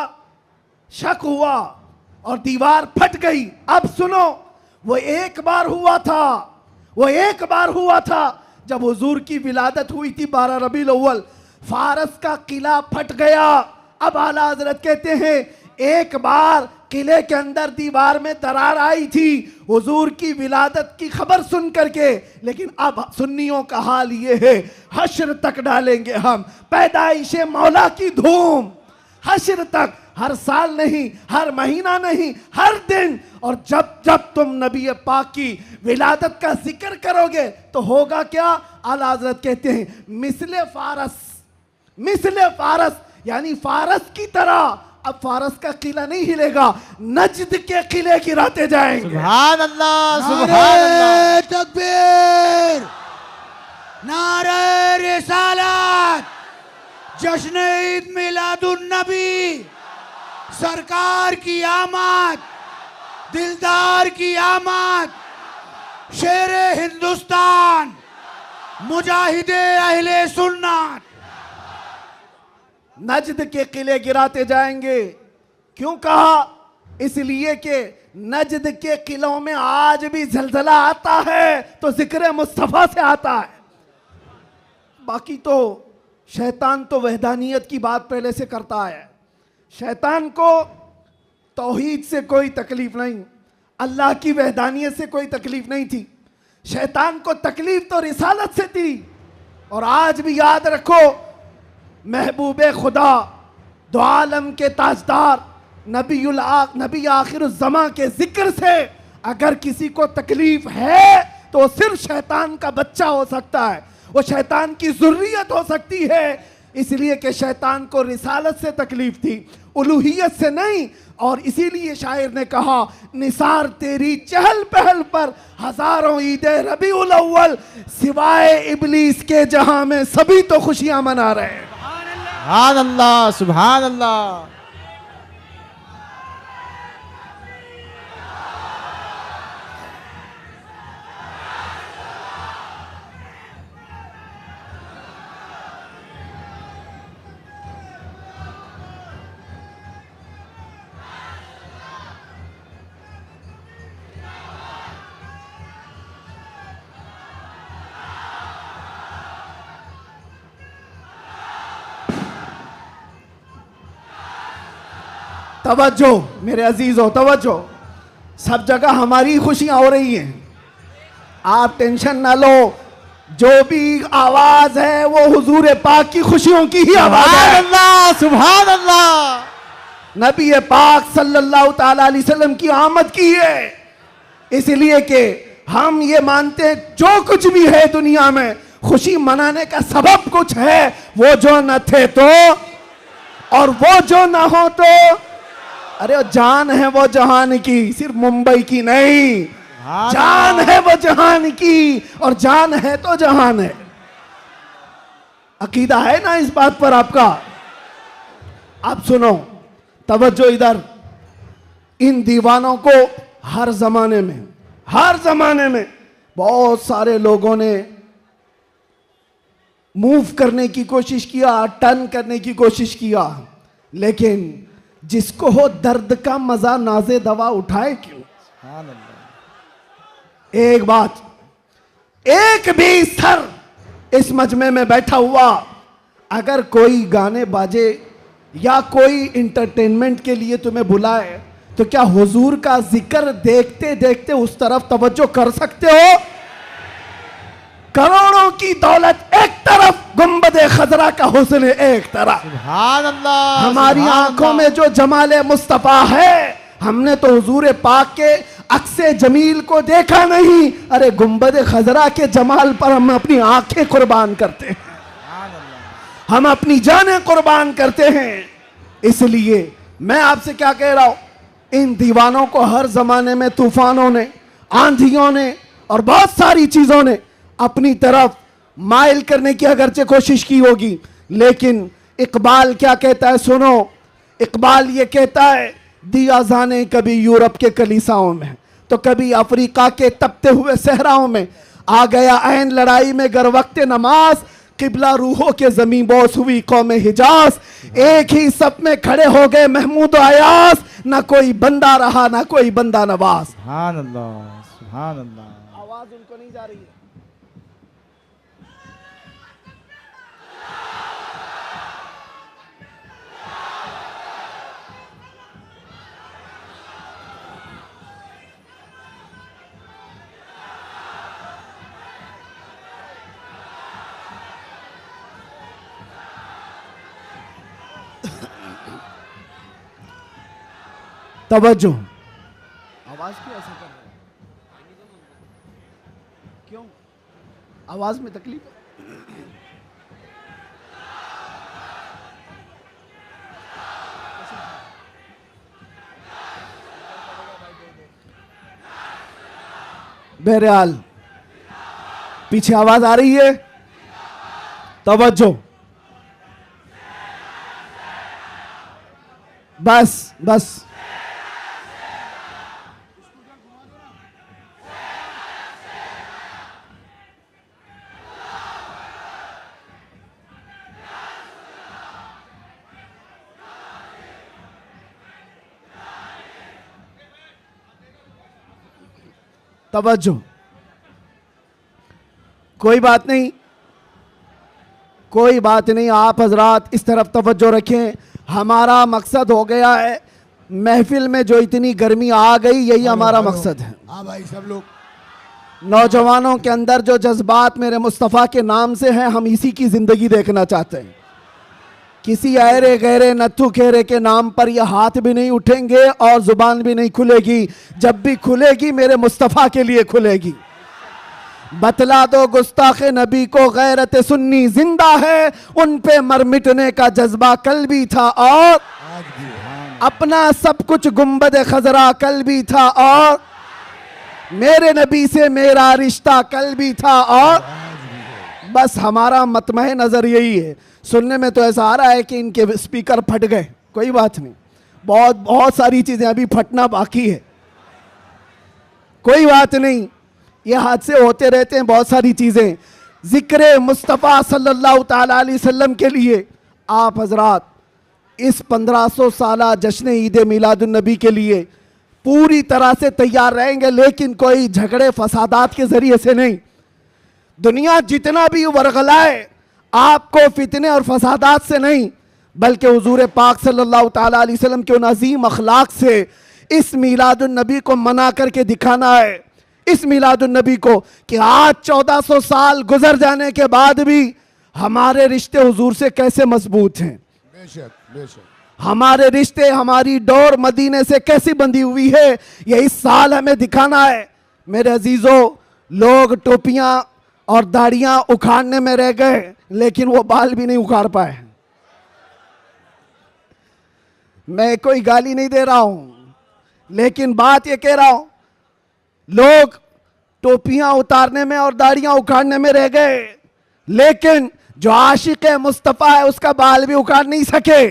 A: शक हुआ और दीवार फट गई। अब सुनो, वो एक बार हुआ था जब हुजूर की विलादत हुई थी 12 रबीउल अव्वल। फारस का किला फट गया। अब आला हजरत कहते हैं एक बार किले के अंदर दीवार में दरार आई थी हुजूर की विलादत की खबर सुन करके, लेकिन अब सुन्नियों का हाल ये है हश्र तक डालेंगे हम पैदाइश मौला की धूम, हश्र तक, हर साल नहीं, हर महीना नहीं, हर दिन। और जब जब तुम नबी पाक की विलादत का जिक्र करोगे तो होगा क्या? आला हजरत कहते हैं मिसले फारस यानी फारस की तरह। अब फारस का किला नहीं हिलेगा, नजद के किले गिराते जाएंगे।
B: सुभान अल्लाह, सुभान
C: नारे
B: अल्लाह।
C: तकबीर, नारे रिसालत, जश्न ईद मिलादुन नबी, सरकार की आमद, दिलदार की आमद, शेर हिंदुस्तान, मुजाहिदे अहले सुन्नत।
A: नजद के किले गिराते जाएंगे। क्यों कहा? इसलिए कि नजद के किलों में आज भी जलजला आता है तो जिक्र मुस्तफा से आता है। बाकी तो शैतान तो वहदानियत की बात पहले से करता है। शैतान को तौहीद से कोई तकलीफ नहीं, अल्लाह की वहदानियत से कोई तकलीफ नहीं थी। शैतान को तकलीफ तो रिसालत से थी। और आज भी याद रखो, महबूबे खुदा, दो आलम के ताजदार, नबी आखिर ज़मा के जिक्र से अगर किसी को तकलीफ है तो वो सिर्फ शैतान का बच्चा हो सकता है, वो शैतान की ज़ुर्रियत हो सकती है। इसलिए कि शैतान को रिसालत से तकलीफ थी, उलूहियत से नहीं। और इसीलिए शायर ने कहा निसार तेरी चहल पहल पर हजारों ईदे रबीउल अव्वल, सिवाय इबलीस के जहां में सभी तो खुशियां मना रहे हैं।
B: सुभान अल्लाह, सुभान अल्लाह।
A: तवज्जो मेरे अजीजों, तवज्जो, सब जगह हमारी खुशियां हो रही हैं, आप टेंशन ना लो। जो भी आवाज है वो हुजूर पाक की खुशियों की ही आवाज है।
B: अल्लाह, सुभान अल्लाह।
A: नबी पाक सल्लल्लाहु ताला अलैहि वसल्लम की आमद की है। इसलिए कि हम ये मानते हैं जो कुछ भी है दुनिया में खुशी मनाने का सबब कुछ है, वो जो न थे तो और वो जो ना हो तो। अरे जान है वो जहान की, सिर्फ मुंबई की नहीं, जान है वो जहान की, और जान है तो जहान है। अकीदा है ना इस बात पर आपका? आप सुनो, तवज्जो इधर। इन दीवानों को हर जमाने में बहुत सारे लोगों ने मूव करने की कोशिश किया, टर्न करने की कोशिश किया, लेकिन जिसको हो दर्द का मजा नाजे दवा उठाए क्यों?
B: सुभान अल्लाह।
A: एक बात, एक भी सर इस मजमे में बैठा हुआ अगर कोई गाने बाजे या कोई इंटरटेनमेंट के लिए तुम्हें बुलाए तो क्या हुजूर का जिक्र देखते देखते उस तरफ तवज्जो कर सकते हो? करोड़ों की दौलत एक तरफ, गुंबदे खजरा का हुस्न एक तरफ।
B: सुभान अल्लाह।
A: हमारी
B: सुभान
A: आंखों
B: अल्लाह।
A: में जो जमाले मुस्तफा है, हमने तो हुजूर पाक के अक्से जमील को देखा नहीं, अरे गुंबदे खजरा के जमाल पर हम अपनी आंखें कुर्बान करते हैं, हम अपनी जानें कुर्बान करते हैं। इसलिए मैं आपसे क्या कह रहा हूं, इन दीवानों को हर जमाने में तूफानों ने, आंधियों ने और बहुत सारी चीजों ने अपनी तरफ माइल करने की अगरचे कोशिश की होगी, लेकिन इकबाल क्या कहता है सुनो। इकबाल ये कहता है, दिया जाने कभी यूरोप के कलीसाओं में तो कभी अफ्रीका के तपते हुए सहराओं में, आ गया ऐन लड़ाई में गर वक्त नमाज, किबला रूहों के जमीन बोस हुई कौम हिजाज। एक ही सप में खड़े हो गए महमूद अयास, ना कोई बंदा रहा ना कोई बंदा नवाज।
B: सुभान अल्लाह। सुभान अल्लाह।
A: आवाज उनको नहीं जा रही है। तवज्जो, आवाज क्यों ऐसा कर रहे हैं? क्यों आवाज में तकलीफ है? बहरहाल पीछे आवाज आ रही है, तवज्जो, बस बस। तवज्जो, कोई बात नहीं, कोई बात नहीं, आप हजरात इस तरफ तवज्जो रखें। हमारा मकसद हो गया है, महफिल में जो इतनी गर्मी आ गई, यही हमारा मकसद है।
C: हाँ भाई, सब लोग
A: नौजवानों के अंदर जो जज्बात मेरे मुस्तफ़ा के नाम से हैं, हम इसी की जिंदगी देखना चाहते हैं। किसी अरे गहरे नत्थु खेरे के नाम पर यह हाथ भी नहीं उठेंगे और जुबान भी नहीं खुलेगी। जब भी खुलेगी मेरे मुस्तफ़ा के लिए खुलेगी। बतला दो गुस्ताखे नबी को गैरत सुन्नी जिंदा है, उन पे मर मिटने का जज्बा कल भी था और अपना सब कुछ गुंबद खजरा कल भी था और मेरे नबी से मेरा रिश्ता कल भी था और बस हमारा मतमह नजर यही है। सुनने में तो ऐसा आ रहा है कि इनके स्पीकर फट गए, कोई बात नहीं, बहुत बहुत सारी चीजें अभी फटना बाकी है, कोई बात नहीं, ये हादसे होते रहते हैं बहुत सारी चीजें। जिक्र मुस्तफ़ा सल्लल्लाहु ताला अलैहि वसल्लम के लिए आप हजरात इस 1500 साला जश्न ईद मिलादुन नबी के लिए पूरी तरह से तैयार रहेंगे, लेकिन कोई झगड़े फसादात के जरिए से नहीं। दुनिया जितना भी वरगलाए आपको फितने और फसादात से नहीं, बल्कि हुजूर पाक सल्लल्लाहु ताला अलैहि वसल्लम के उन अजीम अखलाक से इस मिलादुन नबी को मना करके दिखाना है। इस मिलादुन नबी को कि आज 1400 साल गुजर जाने के बाद भी हमारे रिश्ते हुजूर से कैसे मजबूत हैं।
C: बेशक बेशक
A: हमारे रिश्ते, हमारी डोर मदीने से कैसी बंधी हुई है, ये इस साल हमें दिखाना है। मेरे अजीजों, लोग टोपियां और दाढ़ियां उखाड़ने में रह गए, लेकिन वो बाल भी नहीं उखाड़ पाए। मैं कोई गाली नहीं दे रहा हूं, लेकिन बात ये कह रहा हूं, लोग टोपियां उतारने में और दाढ़ियां उखाड़ने में रह गए, लेकिन जो आशिक मुस्तफा है उसका बाल भी उखाड़ नहीं सके।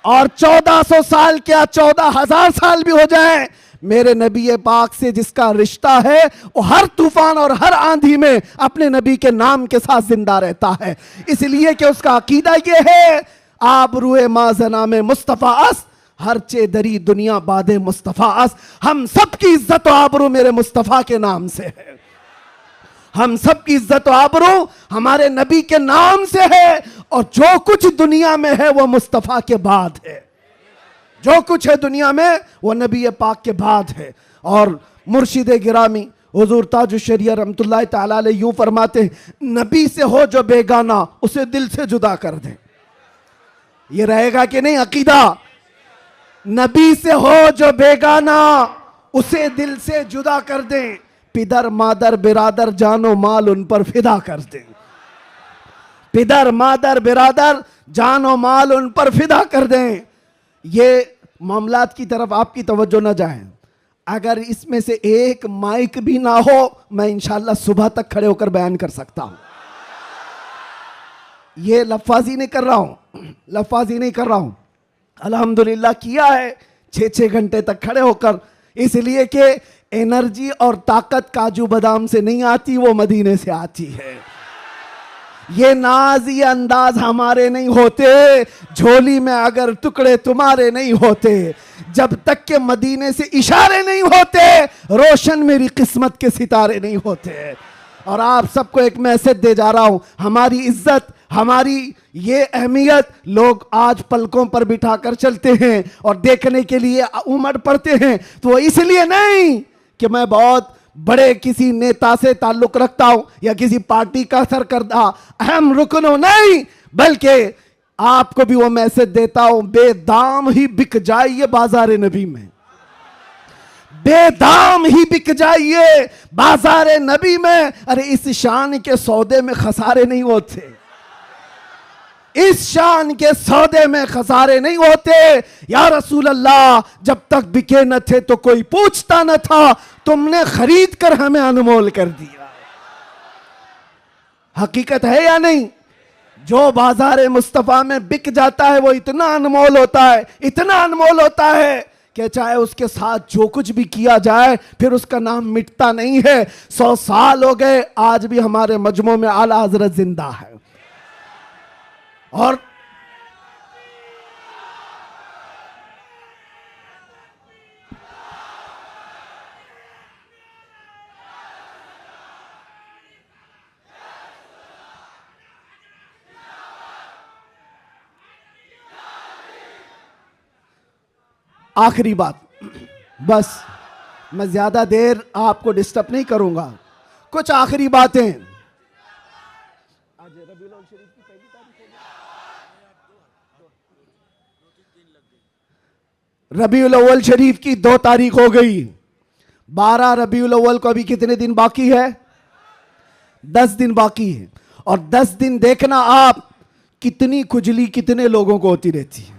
A: और 1400 साल क्या 14,000 साल भी हो जाए, मेरे नबी पाक से जिसका रिश्ता है वो हर तूफान और हर आंधी में अपने नबी के नाम के साथ जिंदा रहता है। इसलिए कि उसका अकीदा ये है, आप रूए माजना में मुस्तफ़ा अस हर चे दरी दुनिया बादे मुस्तफ़ास, हम सब की इज्जत और आबरू मेरे मुस्तफ़ा के नाम से है। हम सब की इज्जत और आबरू हमारे नबी के नाम से है, और जो कुछ दुनिया में है वो मुस्तफ़ा के बाद है। जो कुछ है दुनिया में वो नबी पाक के बाद है। और मुर्शिद गिरामी हुजूर ताजुश शरिया रहमतुल्लाह ताला अलैह यूं फरमाते हैं, नबी से हो जो बेगाना उसे दिल से जुदा कर दे। ये रहेगा कि नहीं अकीदा? नबी से हो जो बेगाना उसे दिल से जुदा कर दें, पिदर मादर बिरादर जानो माल उन पर फिदा कर दें। पिदर मादर बिरादर जानो माल उन पर फिदा कर दें। ये मामलात की तरफ आपकी तवज्जो न जाए। अगर इसमें से एक माइक भी ना हो, मैं इंशाल्लाह सुबह तक खड़े होकर बयान कर सकता हूं। ये लफाजी नहीं कर रहा हूं, लफाजी नहीं कर रहा हूं। अल्हम्दुलिल्लाह किया है 6-6 घंटे तक खड़े होकर, इसलिए कि एनर्जी और ताकत काजू बादाम से नहीं आती, वो मदीने से आती है। ये नाज ये अंदाज हमारे नहीं होते, झोली में अगर टुकड़े तुम्हारे नहीं होते, जब तक के मदीने से इशारे नहीं होते, रोशन मेरी किस्मत के सितारे नहीं होते। और आप सबको एक मैसेज दे जा रहा हूं, हमारी इज्जत, हमारी ये अहमियत लोग आज पलकों पर बिठाकर चलते हैं और देखने के लिए उमड़ पड़ते हैं। तो वो इसलिए नहीं कि मैं बहुत बड़े किसी नेता से ताल्लुक रखता हूं या किसी पार्टी का सरकर्दा अहम रुकन हो, नहीं, बल्कि आपको भी वो मैसेज देता हूं, बेदाम ही बिक जाइए बाजार नबी में, बेदाम ही बिक जाइए बाजार नबी में। अरे इस शान के सौदे में खसारे नहीं होते, इस शान के सौदे में खसारे नहीं होते। या रसूल अल्लाह, जब तक बिके न थे तो कोई पूछता न था, तुमने खरीद कर हमें अनमोल कर दिया। हकीकत है या नहीं? जो बाजार मुस्तफा में बिक जाता है वो इतना अनमोल होता है, इतना अनमोल होता है कि चाहे उसके साथ जो कुछ भी किया जाए फिर उसका नाम मिटता नहीं है। 100 साल हो गए, आज भी हमारे मजमू में आला हजरत जिंदा है। और आखिरी बात, बस मैं ज्यादा देर आपको डिस्टर्ब नहीं करूंगा, कुछ आखिरी बातें। रबीउल अव्वल शरीफ की 2 तारीख हो गई, 12 रबीउल अव्वल को अभी कितने दिन बाकी है? 10 दिन बाकी है। और 10 दिन देखना आप कितनी खुजली कितने लोगों को होती रहती है।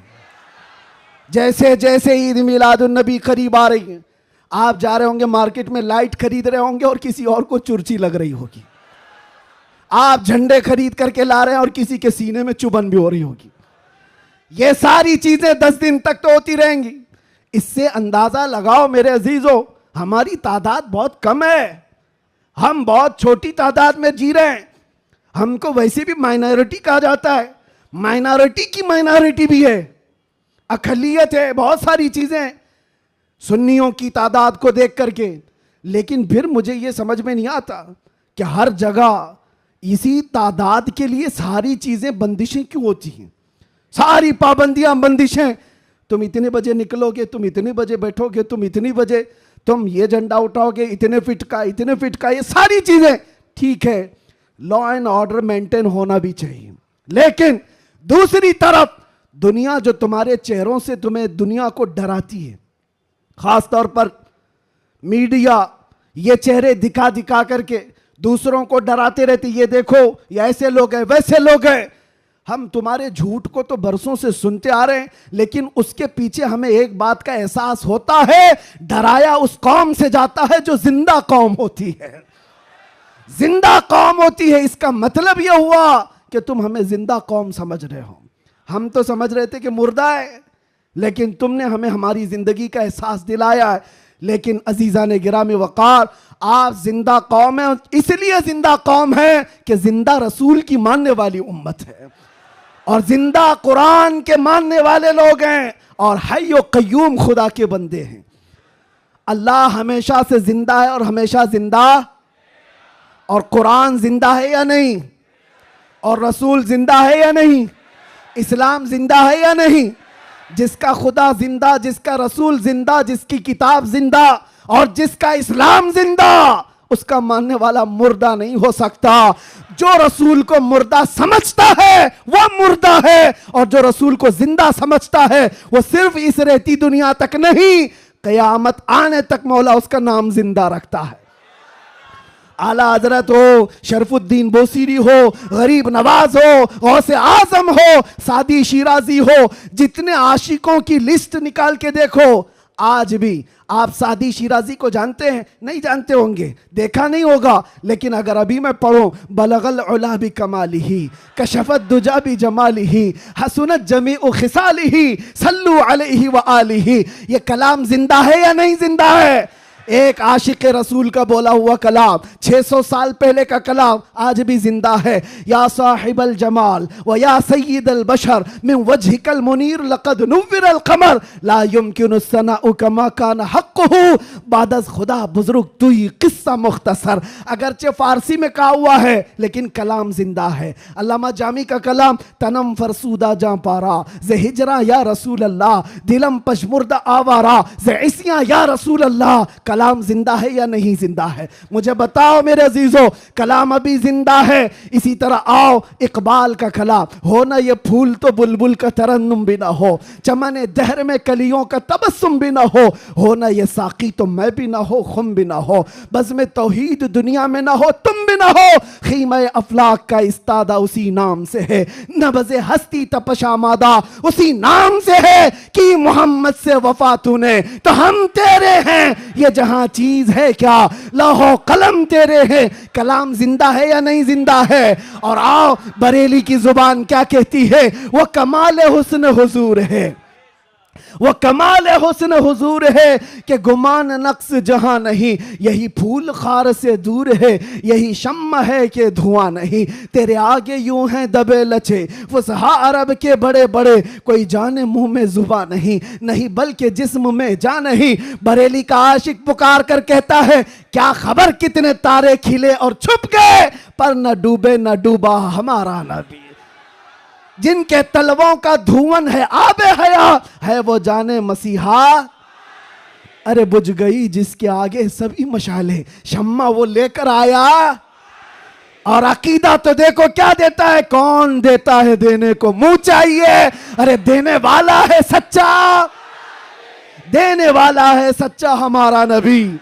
A: जैसे जैसे ईद मिलादुन नबी करीब आ रही है, आप जा रहे होंगे मार्केट में, लाइट खरीद रहे होंगे और किसी और को चुर्ची लग रही होगी। आप झंडे खरीद करके ला रहे हैं और किसी के सीने में चुभन भी हो रही होगी। ये सारी चीजें 10 दिन तक तो होती रहेंगी। इससे अंदाजा लगाओ मेरे अजीजों, हमारी तादाद बहुत कम है, हम बहुत छोटी तादाद में जी रहे हैं। हमको वैसे भी माइनॉरिटी कहा जाता है, माइनॉरिटी की माइनॉरिटी भी है, अकलियत है, बहुत सारी चीजें सुन्नियों की तादाद को देख करके। लेकिन फिर मुझे यह समझ में नहीं आता कि हर जगह इसी तादाद के लिए सारी चीजें बंदिशें क्यों होती हैं, सारी पाबंदियां बंदिशें। तुम इतने बजे निकलोगे, तुम इतने बजे बैठोगे, तुम इतनी बजे तुम ये झंडा उठाओगे, इतने फिट का, इतने फिट का, ये सारी चीजें ठीक है, लॉ एंड ऑर्डर मेंटेन होना भी चाहिए। लेकिन दूसरी तरफ दुनिया जो तुम्हारे चेहरों से तुम्हें दुनिया को डराती है, खास तौर पर मीडिया ये चेहरे दिखा दिखा करके दूसरों को डराते रहते, ये देखो ये ऐसे लोग हैं, वैसे लोग हैं। हम तुम्हारे झूठ को तो बरसों से सुनते आ रहे हैं, लेकिन उसके पीछे हमें एक बात का एहसास होता है, डराया उस कौम से जाता है जो जिंदा कौम होती है, जिंदा कौम होती है। इसका मतलब यह हुआ कि तुम हमें जिंदा कौम समझ रहे हो, हम तो समझ रहे थे कि मुर्दा है, लेकिन तुमने हमें हमारी जिंदगी का एहसास दिलाया है। लेकिन अजीजा ने गिरामी वकार, आप जिंदा कौम है, इसलिए जिंदा कौम है कि जिंदा रसूल की मानने वाली उम्मत है।
D: और जिंदा कुरान के मानने वाले लोग हैं और हय्य व कय्यूम खुदा के बंदे हैं। अल्लाह हमेशा से जिंदा है और हमेशा जिंदा, और कुरान जिंदा है या नहीं, और रसूल जिंदा है या नहीं, इस्लाम जिंदा है या नहीं। जिसका खुदा जिंदा, जिसका रसूल जिंदा, जिसकी किताब जिंदा और जिसका इस्लाम जिंदा, उसका मानने वाला मुर्दा नहीं हो सकता। जो रसूल को मुर्दा समझता है वह मुर्दा है, और जो रसूल को जिंदा समझता है वह सिर्फ इस रेती दुनिया तक नहीं, कयामत आने तक मौला उसका नाम जिंदा रखता है। आला हजरत हो, शरफुद्दीन बोसीरी हो, गरीब नवाज हो, गौसे आजम हो, सादी शिराजी हो, जितने आशिकों की लिस्ट निकाल के देखो, आज भी आप सादी शिराजी को जानते हैं? नहीं जानते होंगे, देखा नहीं होगा, लेकिन अगर अभी मैं पढ़ूं बलगल उला भी कमाली ही, कशफत दुजा भी जमाली ही, हसनत जमी उ खिसाली ही, सल्लू अलैहि व आलिही, ये कलाम जिंदा है या नहीं जिंदा है? एक आशिक रसूल का बोला हुआ कलाम, 600 साल पहले का कलाम आज भी जिंदा है। या साहिबल जमाल व या सय्यिदल बशर मिन वजहिकल मुनीर लक़द नुव्विरल क़मर ला युमकिनु सनाउ कमा कान हक़्क़ुहु बादज़ खुदा बुजुर्ग तुई किस्सा मुख्तसर। अगरचे फारसी में कहा हुआ है लेकिन कलाम जिंदा है। अल्लामा जामी का कलाम, तनम फरसूदा जां पारा ज़े हिजरा या रसूल अल्लाह, दिलम पशमुर्दा आवारा ज़े इसिया या रसूल अल्लाह। कलाम जिंदा है या नहीं जिंदा है? मुझे बताओ मेरे अजीजों, कलाम अभी जिंदा है। इसी तरह आओ इकबाल का कलाम, हो ना ये फूल तो बुलबुल का तरन्नुम भी ना हो, चमन दहर में कलियों का तबस्सुम भी ना हो ना ये साकी तो मैं भी ना हो, खुम भी ना हो, बस में तौहीद दुनिया में ना हो, तुम भी ना हो, खीमा अफलाक का इस्तादा उसी नाम से है, नबज़े हस्ती तपशामादा उसी नाम से है कि मोहम्मद से वफा तूने तो हम तेरे हैं, ये जहां चीज है क्या लौहो कलम तेरे हैं। कलाम जिंदा है या नहीं जिंदा है? और आओ बरेली की जुबान क्या कहती है, वो कमाल हुस्न हुजूर है, वो कमाल हुस्न हुजूर है कि गुमान नक्स जहां नहीं, यही फूल खार से दूर है, यही शम्मा है कि धुआं नहीं, तेरे आगे यूं हैं दबे लचे फुसहा अरब के बड़े बड़े, कोई जाने मुंह में जुबा नहीं, नहीं बल्कि जिस्म में जा नहीं। बरेली का आशिक पुकार कर कहता है, क्या खबर कितने तारे खिले और छुप गए, पर न डूबे न डूबा हमारा नबी। जिनके तलवों का धुवन है आबे हयात है, वो जाने मसीहा। अरे बुझ गई जिसके आगे सभी मशाले, शम्मा वो लेकर आया। और अकीदा तो देखो क्या देता है, कौन देता है देने को मुंह चाहिए। अरे देने वाला है सच्चा, देने वाला है सच्चा हमारा नबी।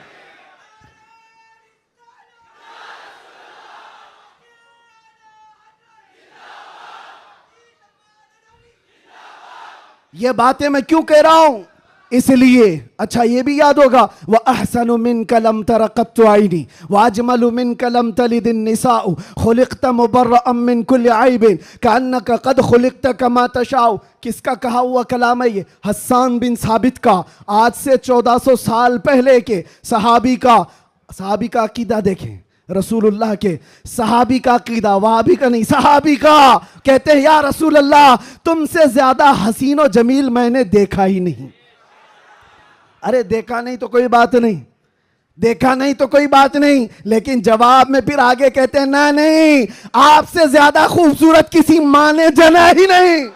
D: ये बातें मैं क्यों कह रहा हूं, इसलिए अच्छा ये भी याद होगा, वह अहसनु मिन कलम तरक़त्तु आइनी व अजमलु मिन कलम तलिदिन निसाउ खुलिक़्त मुबर्रअम मिन कुल्लि ऐबिन कअन्नका क़द खुलिक़्त कमा तशाउ। किसका कहा हुआ कलाम है ये? हस्सान बिन साबित का, आज से 1400 साल पहले के सहाबी का अकीदा देखें, रसूलुल्लाह के सहाबी का अकीदा, वहाबी का नहीं, सहाबी का। कहते हैं या रसूल अल्लाह तुमसे ज्यादा हसीन और जमील मैंने देखा ही नहीं। अरे देखा नहीं तो कोई बात नहीं, देखा नहीं तो कोई बात नहीं, लेकिन जवाब में फिर आगे कहते हैं ना नहीं, आपसे ज्यादा खूबसूरत किसी माँ ने जना ही नहीं।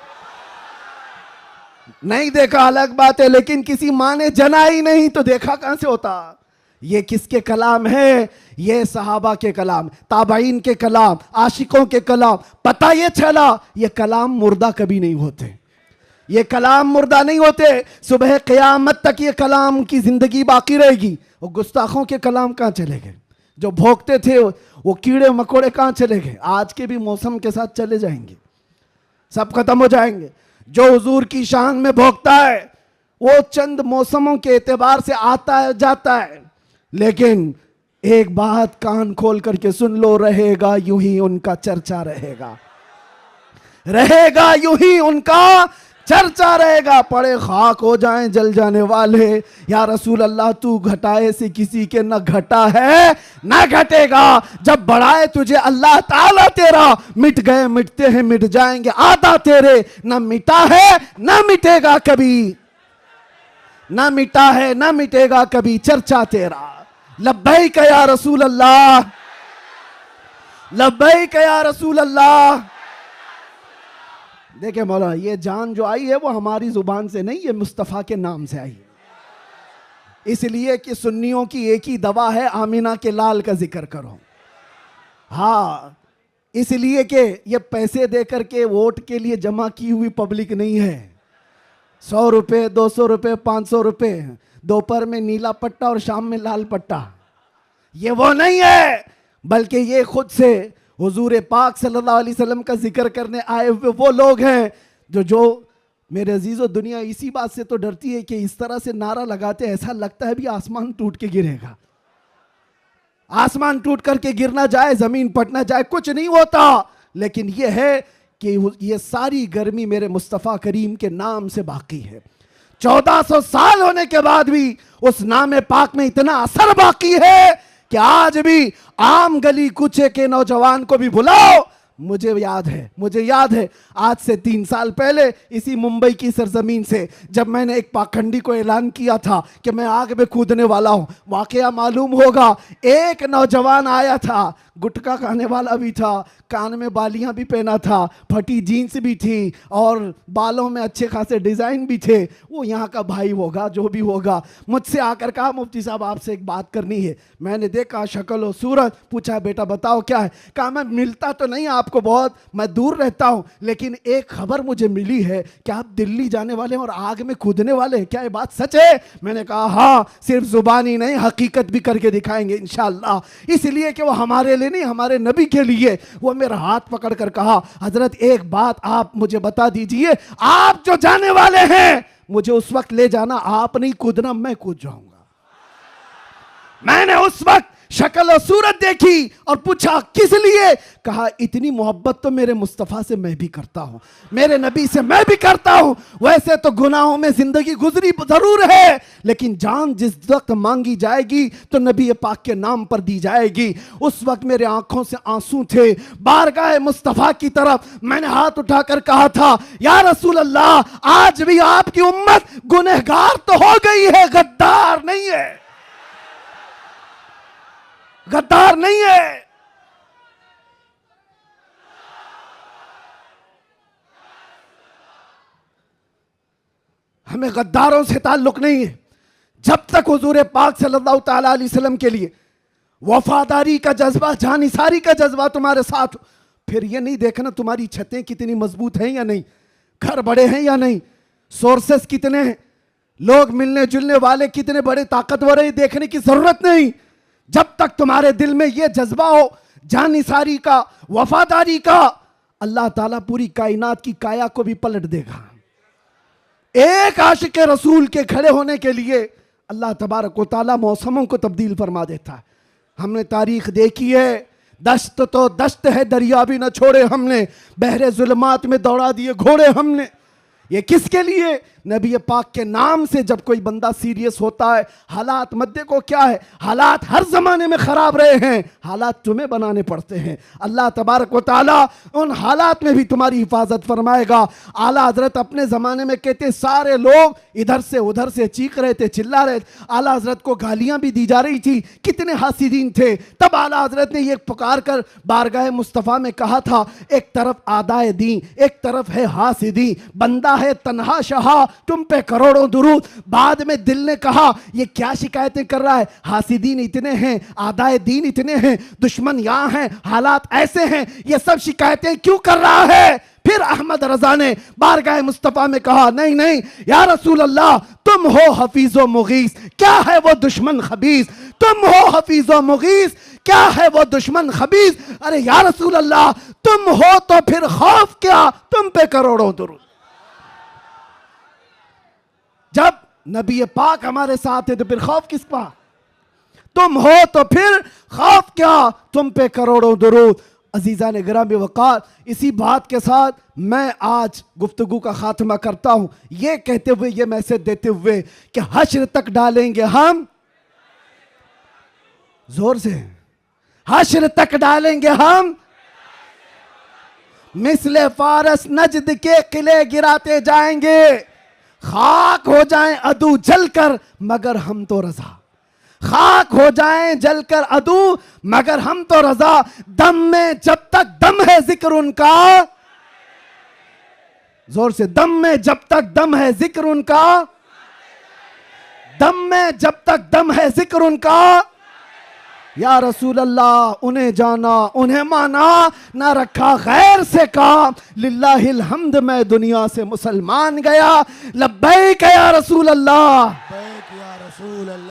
D: नहीं देखा अलग बात है, लेकिन किसी माँ ने जना ही नहीं तो देखा कहां से होता। ये किसके कलाम है? ये सहाबा के कलाम, ताबाइन के कलाम, आशिकों के कलाम। पता ये चला ये कलाम मुर्दा कभी नहीं होते, ये कलाम मुर्दा नहीं होते। सुबह क़यामत तक ये कलाम की जिंदगी बाकी रहेगी। वो गुस्ताखों के कलाम कहाँ चले गए? जो भोंकते थे वो कीड़े मकोड़े कहाँ चले गए? आज के भी मौसम के साथ चले जाएंगे, सब खत्म हो जाएंगे। जो हुजूर की शान में भोंकता है वो चंद मौसमों के एतबार से आता है जाता है, लेकिन एक बात कान खोल करके सुन लो, रहेगा यूं ही उनका चर्चा, रहेगा यूं ही उनका चर्चा रहेगा, पड़े खाक हो जाएं जल जाने वाले। या रसूल अल्लाह तू घटाए से किसी के न घटा है न घटेगा, जब बढ़ाए तुझे अल्लाह ताला तेरा, मिट गए मिटते हैं मिट जाएंगे आधा तेरे, न मिटा है न मिटेगा कभी, न मिटा है न मिटेगा कभी चर्चा तेरा। लब्बैक या रसूल अल्लाह, लब्बैक या रसूल अल्लाह। देखिए मौलाना, ये जान जो आई है वो हमारी जुबान से नहीं, ये मुस्तफ़ा के नाम से आई है। इसलिए कि सुन्नियों की एक ही दवा है, आमिना के लाल का जिक्र करो। हाँ, इसलिए कि ये पैसे दे करके वोट के लिए जमा की हुई पब्लिक नहीं है। 100 रुपये, 200 रुपये, 500 रुपये, दोपहर में नीला पट्टा और शाम में लाल पट्टा, ये वो नहीं है, बल्कि ये खुद से हुजूर पाक सल्लल्लाहु अलैहि वसल्लम का जिक्र करने आए हुए वो लोग हैं जो मेरे अजीज़ों, दुनिया इसी बात से तो डरती है कि इस तरह से नारा लगाते ऐसा लगता है भी आसमान टूट के गिरेगा। आसमान टूट करके गिरना जाए, जमीन फटना जाए, कुछ नहीं होता। लेकिन ये है कि ये सारी गर्मी मेरे मुस्तफ़ा करीम के नाम से बाकी है। 1400 साल होने के बाद भी उस नाम पाक में इतना असर बाकी है कि आज भी आम गली कूचे के नौजवान को भी बुलाओ। मुझे याद है आज से 3 साल पहले इसी मुंबई की सरजमीन से जब मैंने एक पाखंडी को ऐलान किया था कि मैं आग में कूदने वाला हूं, वाकया मालूम होगा एक नौजवान आया था, गुटखा खाने वाला भी था, कान में बालियां भी पहना था, फटी जीन्स भी थी और बालों में अच्छे खासे डिजाइन भी थे। वो यहाँ का भाई होगा जो भी होगा, मुझसे आकर कहा मुफ्ती साहब आपसे एक बात करनी है। मैंने देखा शक्ल और सूरत, पूछा बेटा बताओ क्या है। कहा मैं मिलता तो नहीं आपको बहुत, मैं दूर रहता हूँ, लेकिन एक खबर मुझे मिली है कि आप दिल्ली जाने वाले हैं और आग में कूदने वाले हैं, क्या ये बात सच है? मैंने कहा हाँ, सिर्फ जुबानी नहीं हकीकत भी करके दिखाएंगे इंशाअल्लाह। इसलिए कि वो हमारे लिए नहीं, हमारे नबी के लिए। वो मेरा हाथ पकड़ कर कहा हजरत एक बात आप मुझे बता दीजिए, आप जो जाने वाले हैं मुझे उस वक्त ले जाना, आप नहीं कूदना, मैं कूद जाऊंगा। मैंने उस वक्त शक्ल और सूरत देखी और पूछा किस लिए? कहा इतनी मोहब्बत तो मेरे मुस्तफ़ा से मैं भी करता हूं, मेरे नबी से मैं भी करता हूं। वैसे तो गुनाहों में जिंदगी गुजरी जरूर है, लेकिन जान जिस वक्त मांगी जाएगी तो नबी पाक के नाम पर दी जाएगी। उस वक्त मेरे आंखों से आंसू थे, बारगाह मुस्तफ़ा की तरफ मैंने हाथ उठाकर कहा था या रसूल अल्लाह, आज भी आपकी उम्मत गुनहगार तो हो गई है, गद्दार नहीं है, गद्दार नहीं है। हमें गद्दारों से ताल्लुक नहीं है। जब तक हुजूर पाक सल्लल्लाहु ताला अलैहि वसल्लम के लिए वफादारी का जज्बा, जानिसारी का जज्बा तुम्हारे साथ, फिर ये नहीं देखना तुम्हारी छतें कितनी मजबूत हैं या नहीं, घर बड़े हैं या नहीं, सोर्सेस कितने हैं, लोग मिलने जुलने वाले कितने बड़े ताकतवर हैं, देखने की जरूरत नहीं। जब तक तुम्हारे दिल में यह जज्बा हो जानिसारी का, वफादारी का, अल्लाह ताला पूरी कायनात की काया को भी पलट देगा। एक आशिक रसूल के खड़े होने के लिए अल्लाह तबारक व तआला मौसमों को तब्दील फरमा देता है। हमने तारीख देखी है, दश्त तो दश्त है, दरिया भी न छोड़े हमने, बहरे जुल्मात में दौड़ा दिए घोड़े हमने। ये किसके लिए? नबी पाक के नाम से जब कोई बंदा सीरियस होता है, हालात मत देखो क्या है, हालात हर जमाने में खराब रहे हैं, हालात तुम्हें बनाने पड़ते हैं। अल्लाह तबारक व तआला उन हालात में भी तुम्हारी हिफाजत फरमाएगा। आला हजरत अपने जमाने में कहते सारे लोग इधर से उधर से चीख रहे थे, चिल्ला रहे थे, आला हजरत को गालियां भी दी जा रही थी, कितने हासिदीन थे। तब आला हजरत ने ये पुकार कर बारगाह मुस्तफ़ा में कहा था, एक तरफ आदाए दी, एक तरफ है हासिदी, बंदा है तन्हा शहा, तुम पे करोड़ों दुरूद। बाद में दिल ने कहा ये क्या शिकायतें कर रहा है, हासिदीन इतने हैं, आदाए दीन इतने हैं, दुश्मन यहाँ हैं, हालात ऐसे हैं, ये सब शिकायतें क्यों कर रहा है? फिर अहमद रजा ने बारगाह मुस्तफ़ा में कहा नहीं नहीं या रसूल अल्लाह, तुम हो हफीज़ो मुगीस, क्या है वो दुश्मन खबीस, तुम हो हफीज़ो मुगीस, क्या है वो दुश्मन खबीस। अरे या रसूल अल्लाह, तुम हो तो फिर खौफ क्या, तुम पे करोड़ों दुरूद। जब नबी पाक हमारे साथ है तो फिर खौफ किसका? तुम हो तो फिर खौफ क्या, तुम पे करोड़ों दुरूद। अजीज़ा ने गिरामी वक़ार, इसी बात के साथ मैं आज गुफ्तगू का खात्मा करता हूँ, ये कहते हुए, ये मैसेज देते हुए कि हश्र तक डालेंगे हम, जोर से, हश्र तक डालेंगे हम, मिसले फारस नजद के किले गिराते जाएंगे, खाक हो जाएं अदू जलकर मगर हम तो रजा, खाक हो जाएं जलकर अदू मगर हम तो रजा, दम में जब तक दम है जिक्र उनका, जोर से, दम में जब तक दम है जिक्र उनका, दम में जब तक दम है जिक्र उनका, या रसूल अल्लाह उन्हें जाना उन्हें माना, ना रखा गैर से काम, लिल्लाहिल हम्द मैं दुनिया से मुसलमान गया, लब्बैक या रसूल अल्लाह।